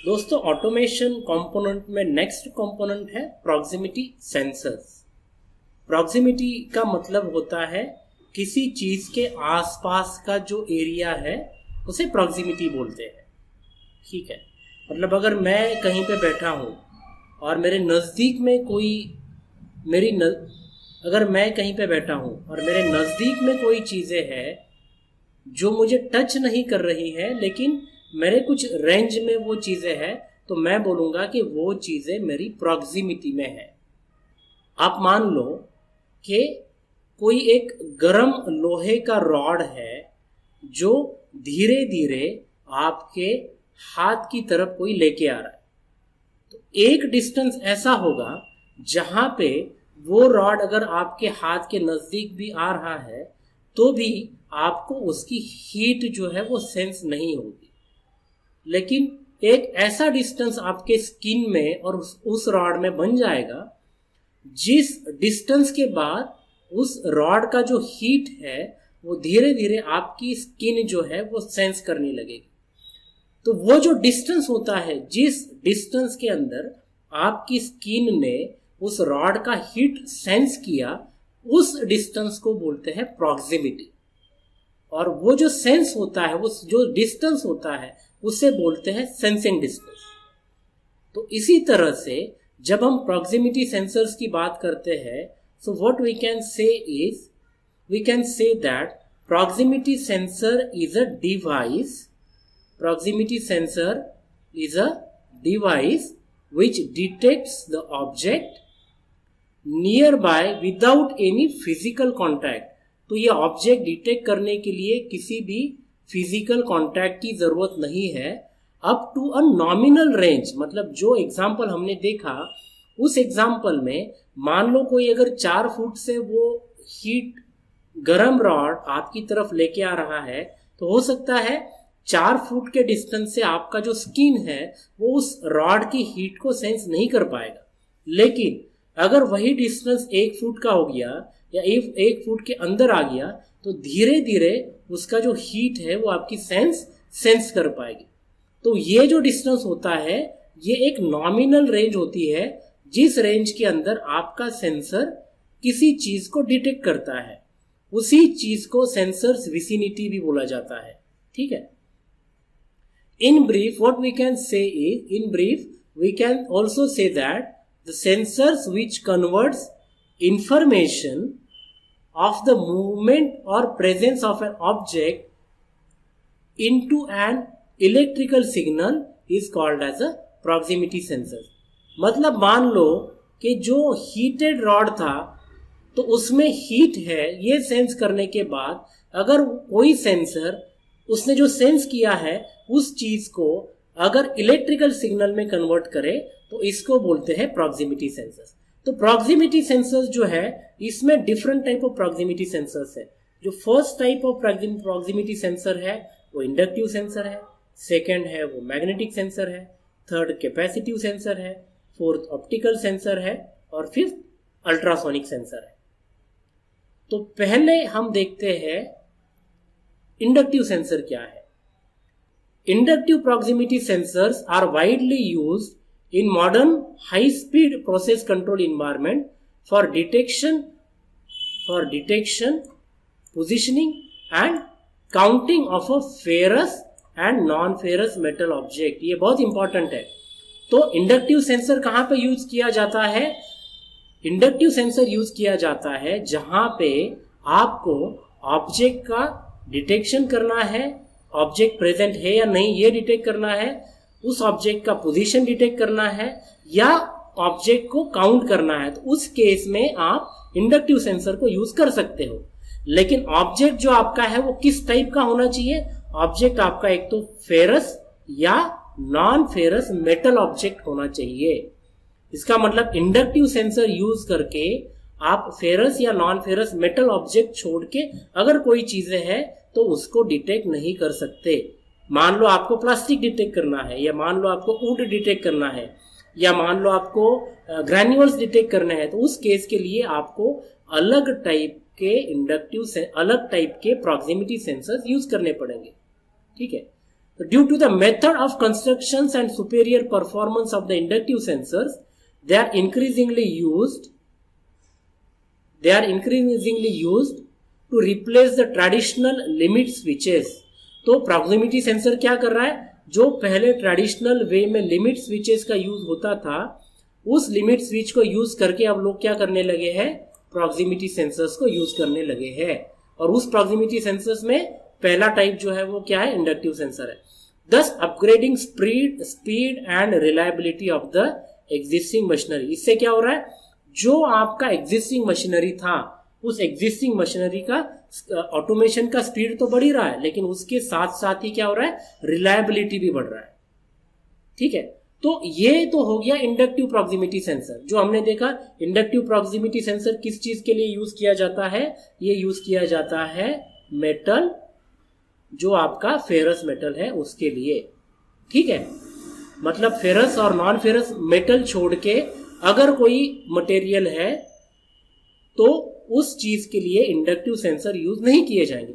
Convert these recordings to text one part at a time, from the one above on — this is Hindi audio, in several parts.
दोस्तों ऑटोमेशन कंपोनेंट में नेक्स्ट कंपोनेंट है प्रॉक्सिमिटी सेंसर्स। प्रॉक्सिमिटी का मतलब होता है किसी चीज के आसपास का जो एरिया है उसे प्रॉक्सिमिटी बोलते हैं। ठीक है, मतलब अगर मैं कहीं पे बैठा हूँ और मेरे नज़दीक में कोई अगर मैं कहीं पे बैठा हूँ और मेरे नज़दीक में कोई चीज़ें हैं जो मुझे टच नहीं कर रही है लेकिन मेरे कुछ रेंज में वो चीज़ें हैं, तो मैं बोलूँगा कि वो चीज़ें मेरी प्रॉक्सिमिटी में है। आप मान लो कि कोई एक गर्म लोहे का रॉड है जो धीरे धीरे आपके हाथ की तरफ कोई लेके आ रहा है, तो एक डिस्टेंस ऐसा होगा जहां पे वो रॉड अगर आपके हाथ के नज़दीक भी आ रहा है तो भी आपको उसकी हीट जो है वो सेंस नहीं होगी। लेकिन एक ऐसा डिस्टेंस आपके स्किन में और उस रॉड में बन जाएगा जिस डिस्टेंस के बाद उस रॉड का जो हीट है वो धीरे धीरे आपकी स्किन जो है वो सेंस करने लगेगी। तो वो जो डिस्टेंस होता है, जिस डिस्टेंस के अंदर आपकी स्किन ने उस रॉड का हीट सेंस किया, उस डिस्टेंस को बोलते हैं प्रॉक्सिमिटी। और वो जो सेंस होता है, वो जो डिस्टेंस होता है उसे बोलते हैं सेंसिंग डिस्टेंस। तो इसी तरह से जब हम प्रॉक्सिमिटी सेंसर्स की बात करते हैं, so what we can say is we can say that proximity sensor is a device proximity sensor is a device which detects the object nearby without any physical contact। तो ये ऑब्जेक्ट डिटेक्ट करने के लिए किसी भी फिजिकल कॉन्टैक्ट की जरूरत नहीं है, up to a nominal range. मतलब जो एग्जांपल हमने देखा उस एग्जांपल में मान लो कोई अगर 4 फुट से वो हीट गरम रॉड आपकी तरफ लेके आ रहा है, तो हो सकता है 4 फुट के डिस्टेंस से आपका जो स्किन है वो उस रॉड की हीट को सेंस नहीं कर पाएगा। लेकिन अगर वही डिस्टेंस 1 फुट का हो गया या 1 फुट के अंदर आ गया तो धीरे धीरे उसका जो हीट है वो आपकी सेंस कर पाएगी। तो ये जो डिस्टेंस होता है ये एक नॉमिनल रेंज होती है, जिस रेंज के अंदर आपका सेंसर किसी चीज को डिटेक्ट करता है। उसी चीज को सेंसर्स विसिनिटी भी बोला जाता है। ठीक है, in brief what we can say is, we can also say that the sensors which converts information of the movement or presence of an object into an electrical signal is called as a proximity sensor। मतलब मान लो कि जो हीटेड रॉड था तो उसमें हीट है, ये सेंस करने के बाद अगर कोई सेंसर उसने जो सेंस किया है उस चीज को अगर इलेक्ट्रिकल सिग्नल में कन्वर्ट करे तो इसको बोलते हैं प्रॉक्सिमिटी सेंसर्स। तो प्रॉक्सिमिटी सेंसर्स जो है इसमें different type of proximity sensors है। जो first type of proximity sensor है वो इंडक्टिव सेंसर है, सेकंड है वो मैग्नेटिक सेंसर है, थर्ड कैपेसिटिव सेंसर है, फोर्थ ऑप्टिकल सेंसर है और फिफ्थ अल्ट्रासोनिक सेंसर है। तो पहले हम देखते हैं इंडक्टिव सेंसर क्या है। Inductive proximity sensors are widely used in modern high speed process control environment for detection, positioning and counting of a ferrous and non ferrous metal object. ये बहुत इंपॉर्टेंट है। तो इंडक्टिव सेंसर कहां पे यूज किया जाता है? इंडक्टिव सेंसर यूज किया जाता है जहां पे आपको ऑब्जेक्ट का डिटेक्शन करना है, ऑब्जेक्ट प्रेजेंट है या नहीं ये डिटेक्ट करना है, उस ऑब्जेक्ट का पोजीशन डिटेक्ट करना है या ऑब्जेक्ट को काउंट करना है। तो उस केस में आप इंडक्टिव सेंसर को यूज कर सकते हो। लेकिन ऑब्जेक्ट जो आपका है वो किस टाइप का होना चाहिए? ऑब्जेक्ट आपका एक तो फेरस या नॉन फेरस मेटल ऑब्जेक्ट होना चाहिए। इसका मतलब इंडक्टिव सेंसर यूज करके आप फेरस या नॉन फेरस मेटल ऑब्जेक्ट छोड़ के अगर कोई चीजें हैं तो उसको डिटेक्ट नहीं कर सकते। मान लो आपको प्लास्टिक डिटेक्ट करना है, या मान लो आपको वुड डिटेक्ट करना है, या मान लो आपको ग्रैन्यूल्स डिटेक्ट करना है, तो उस केस के लिए आपको अलग टाइप के प्रॉक्सिमिटी सेंसर्स यूज करने पड़ेंगे। ठीक है, due to the method of construction and superior performance of the inductive sensors they are increasingly used to replace the traditional limit switches. तो प्रॉक्सिमिटी सेंसर क्या कर रहा है, जो पहले ट्रेडिशनल वे में लिमिट स्विचेस का यूज होता था, उस लिमिट स्विच को यूज करके अब लोग क्या करने लगे हैं, प्रॉक्सिमिटी सेंसर्स को यूज करने लगे हैं। और उस प्रॉक्सिमिटी सेंसर्स में पहला टाइप जो है वो क्या है, इंडक्टिव सेंसर है। दस upgrading speed and reliability of the existing machinery. इससे क्या हो रहा है, जो आपका एग्जिस्टिंग मशीनरी था, उस एग्जिस्टिंग मशीनरी का ऑटोमेशन का स्पीड तो बढ़ ही रहा है, लेकिन उसके साथ साथ ही क्या हो रहा है, रिलायबिलिटी भी बढ़ रहा है। ठीक है, तो ये तो हो गया इंडक्टिव प्रॉक्सिमिटी सेंसर। जो हमने देखा, इंडक्टिव प्रॉक्सिमिटी सेंसर किस चीज के लिए यूज किया जाता है, ये यूज किया जाता है मेटल, जो आपका फेरस मेटल है उसके लिए। ठीक है, मतलब फेरस और नॉन फेरस मेटल छोड़ के अगर कोई मटेरियल है तो उस चीज के लिए इंडक्टिव सेंसर यूज नहीं किए जाएंगे।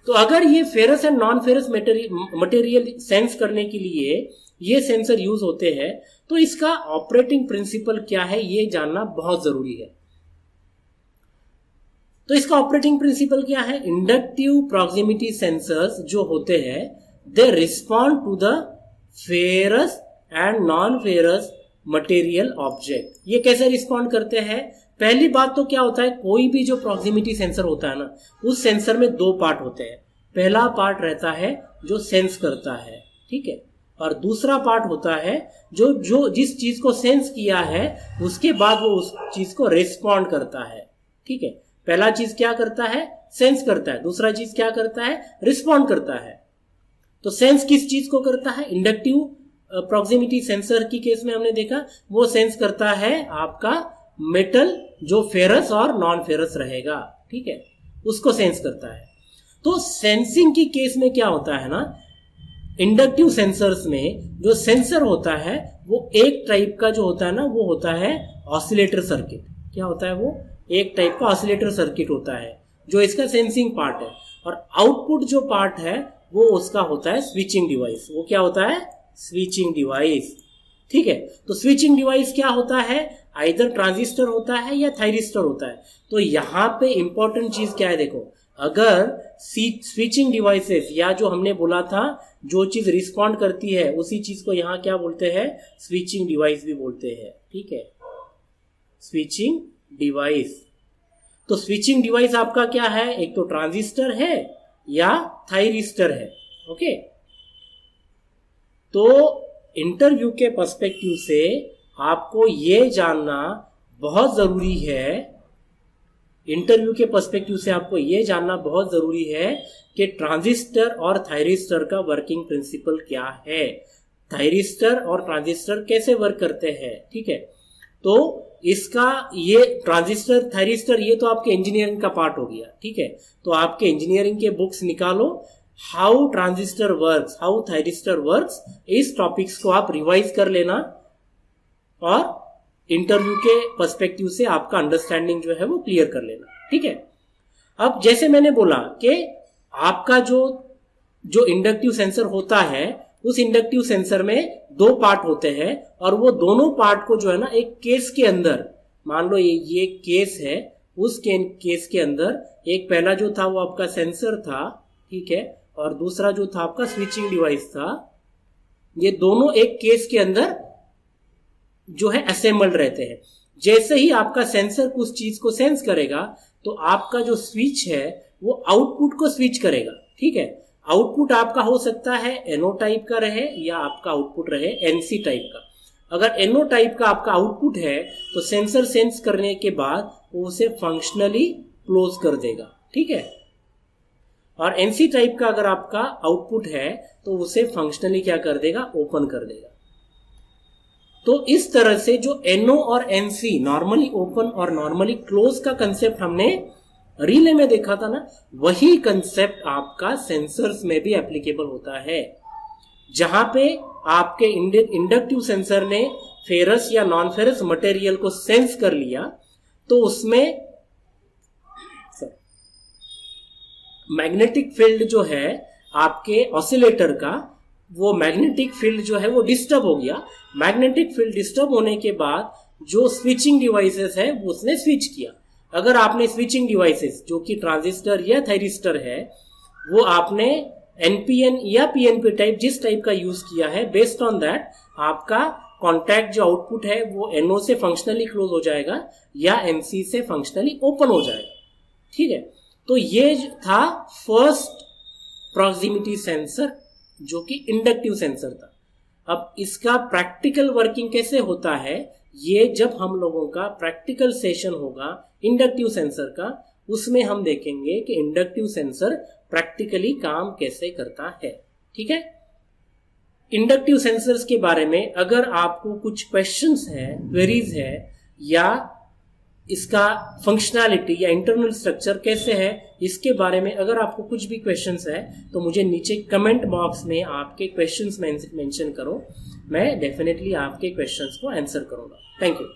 तो अगर ये ferrous and non ferrous material sense करने के लिए ये सेंसर यूज होते हैं, तो इसका ऑपरेटिंग प्रिंसिपल क्या है ये जानना बहुत जरूरी है। तो इसका ऑपरेटिंग प्रिंसिपल क्या है, इंडक्टिव प्रॉक्सिमिटी सेंसर्स जो होते हैं, they respond to the ferrous and non ferrous material object. ये कैसे रिस्पॉन्ड करते हैं, पहली बात तो क्या होता है, कोई भी जो प्रॉक्सिमिटी सेंसर होता है ना, उस सेंसर में दो पार्ट होते हैं। पहला पार्ट रहता है जो सेंस करता है, ठीक है, और दूसरा पार्ट होता है जो जिस चीज को सेंस किया है उसके बाद वो उस चीज को रिस्पॉन्ड करता है। ठीक है, पहला चीज क्या करता है, सेंस करता है, दूसरा चीज क्या करता है, रिस्पॉन्ड करता है। तो सेंस किस चीज को करता है, इंडक्टिव प्रॉक्सिमिटी सेंसर की केस में हमने देखा वो सेंस करता है आपका मेटल जो फेरस और नॉन फेरस रहेगा। ठीक है, उसको सेंस करता है। तो सेंसिंग की केस में क्या होता है ना, इंडक्टिव सेंसर्स में जो सेंसर होता है वो एक टाइप का जो होता है ना, वो होता है ऑसिलेटर सर्किट। क्या होता है, वो एक टाइप का ऑसिलेटर सर्किट होता है जो इसका सेंसिंग पार्ट है। और आउटपुट जो पार्ट है वो उसका होता है स्विचिंग डिवाइस। वो क्या होता है, स्विचिंग डिवाइस। ठीक है, तो स्विचिंग डिवाइस क्या होता है, आइदर ट्रांजिस्टर होता है या थायरिस्टर होता है। तो यहां पे इंपॉर्टेंट चीज क्या है, देखो, अगर स्विचिंग डिवाइसेस या जो हमने बोला था जो चीज रिस्पॉन्ड करती है उसी चीज को यहां क्या बोलते हैं, स्विचिंग डिवाइस भी बोलते हैं। ठीक है, स्विचिंग डिवाइस। तो स्विचिंग डिवाइस आपका क्या है, एक तो ट्रांजिस्टर है या थायरिस्टर है। ओके, तो इंटरव्यू के पर्सपेक्टिव से आपको ये जानना बहुत जरूरी है, इंटरव्यू के पर्सपेक्टिव से आपको ये जानना बहुत जरूरी है कि ट्रांजिस्टर और थायरिस्टर का वर्किंग प्रिंसिपल क्या है, थायरिस्टर और ट्रांजिस्टर कैसे वर्क करते हैं। ठीक है, तो इसका ये ट्रांजिस्टर थायरिस्टर ये तो आपके इंजीनियरिंग का पार्ट हो गया। ठीक है, तो आपके इंजीनियरिंग के बुक्स निकालो, how transistor works, how thyristor works, इस टॉपिक्स को आप रिवाइज कर लेना और इंटरव्यू के पर्सपेक्टिव से आपका अंडरस्टैंडिंग जो है वो क्लियर कर लेना। ठीक है, अब जैसे मैंने बोला कि आपका जो इंडक्टिव सेंसर होता है, उस इंडक्टिव सेंसर में दो पार्ट होते हैं और वो दोनों पार्ट को जो है ना एक केस के अंदर, मान लो ये केस है, उस केस के अंदर एक पहला जो था वो आपका सेंसर था, ठीक है, और दूसरा जो था आपका स्विचिंग डिवाइस था। ये दोनों एक केस के अंदर जो है असेंबल्ड रहते हैं। जैसे ही आपका सेंसर कुछ चीज को सेंस करेगा तो आपका जो स्विच है वो आउटपुट को स्विच करेगा। ठीक है, आउटपुट आपका हो सकता है एनओ टाइप का रहे या आपका आउटपुट रहे एनसी टाइप का। अगर एनओ टाइप का आपका आउटपुट है तो सेंसर सेंस करने के बाद वो उसे फंक्शनली क्लोज कर देगा। ठीक है, और एनसी टाइप का अगर आपका आउटपुट है तो उसे फंक्शनली क्या कर देगा, ओपन कर देगा। तो इस तरह से जो एनओ और एनसी, नॉर्मली ओपन और नॉर्मली क्लोज का कंसेप्ट हमने रिले में देखा था ना, वही कंसेप्ट आपका सेंसर्स में भी एप्लीकेबल होता है। जहां पे आपके इंडक्टिव सेंसर ने फेरस या नॉन फेरस मटेरियल को सेंस कर लिया तो उसमें मैग्नेटिक फील्ड जो है आपके ऑसिलेटर का वो मैग्नेटिक फील्ड जो है वो डिस्टर्ब हो गया। मैग्नेटिक फील्ड डिस्टर्ब होने के बाद जो स्विचिंग डिवाइसेस है वो उसने स्विच किया। अगर आपने स्विचिंग डिवाइसेस जो कि ट्रांजिस्टर या थायरिस्टर है वो आपने एनपीएन या पीएनपी टाइप जिस टाइप का यूज किया है, बेस्ड ऑन दैट आपका कॉन्टैक्ट जो आउटपुट है वो एनओ से फंक्शनली क्लोज हो जाएगा या एनसी से फंक्शनली ओपन हो जाएगा। ठीक है, तो ये था फर्स्ट प्रॉक्सिमिटी सेंसर जो कि इंडक्टिव सेंसर था। अब इसका प्रैक्टिकल वर्किंग कैसे होता है, ये जब हम लोगों का प्रैक्टिकल सेशन होगा इंडक्टिव सेंसर का, उसमें हम देखेंगे कि इंडक्टिव सेंसर प्रैक्टिकली काम कैसे करता है। ठीक है, इंडक्टिव सेंसर्स के बारे में अगर आपको कुछ क्वेश्चंस है, क्वेरीज है, या इसका फंक्शनैलिटी या इंटरनल स्ट्रक्चर कैसे है, इसके बारे में अगर आपको कुछ भी क्वेश्चंस है तो मुझे नीचे कमेंट बॉक्स में आपके क्वेश्चंस मेंशन करो। मैं डेफिनेटली आपके क्वेश्चंस को आंसर करूंगा। Thank you.